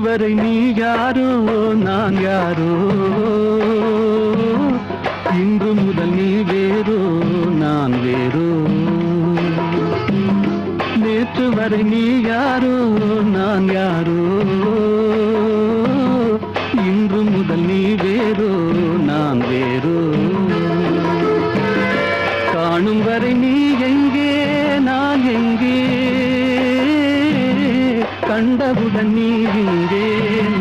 வரை நீ யாரோ நான் யாரோ, இன்று முதல் நீ வேறோ நான் வேறோ. நேற்று வரை நீ யாரோ நான் யாரோ, இன்று முதல் நீ வேறோ நான் வேறோ. காணும் வரை நீ எங்கே நான் எங்கே, கண்டவுடன் நீ இங்கே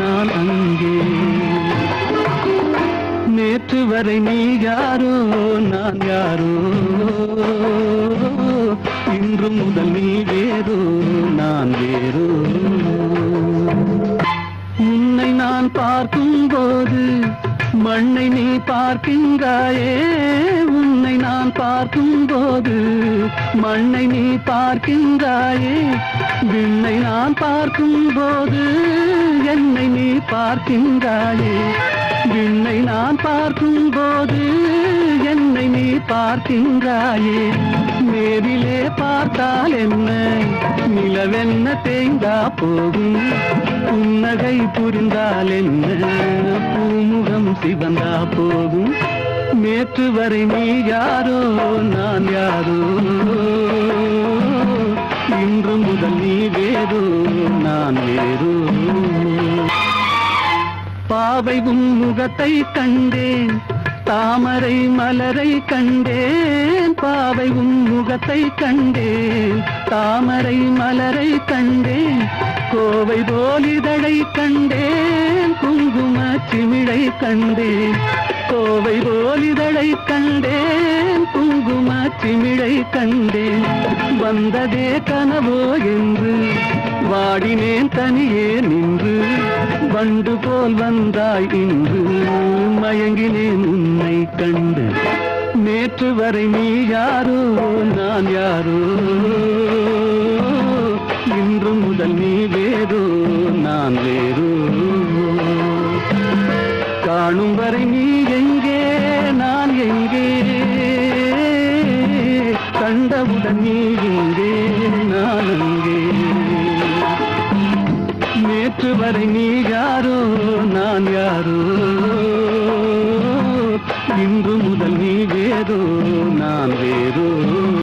நான் அங்கே. நேற்று வரை நீ யாரோ நான் யாரோ, இன்று முதல் நீ வேறோ நான் வேறோ. உன்னை நான் பார்க்கும் போது மண்ணை நீ பார்க்கின்றாயே, உன்னை நான் பார்க்கும் போது மண்ணை நீ பார்க்கின்றாயே. விண்ணை நான் பார்க்கும் போது என்னை நீ பார்க்கின்றாயே. விண்ணை நான் பார்க்கும் போது என்னை நீ பார்க்கின்றாயே. நேரிலே பார்த்தால் என்ன, நிலவென்ன தேய்ந்தா போகும். புன்னகை புரிந்தால் என்ன, பூமுகம் சிவந்தா போகும். நேற்று வரை நீ யாரோ நான் யாரோ, இன்று முதல் நீ வேறோ நான் வேறோ. பாவை உன் முகத்தை கண்டேன், தாமரை மலரை கண்டேன். பாவை உன் முகத்தை கண்டேன், தாமரை மலரை கண்டேன். கோவை போலிதழை கண்டேன், குங்கும சிமிழை கண்டேன். கோவை போலிதழை கண்டேன், குங்கும சிமிழை கண்டேன். வந்ததே கனவோ என்று வாடினேன் தனியே நின்று. வண்டு போல் வந்தாய் இன்று, மயங்கினேன் உன்னை கண்டு. நேற்று வரை நீ யாரோ நான் யாரோ, இன்று முதல் நீ வேறோ நான் வேறோ. காணும் வரை நீ எங்கே நான் எங்கே, கண்டவுடன் நீ இங்கே நான் அங்கே. நேற்று வரை நீ யாரோ நான் யாரோ, இன்று முதல் நீ வேறோ நான் வேறோ.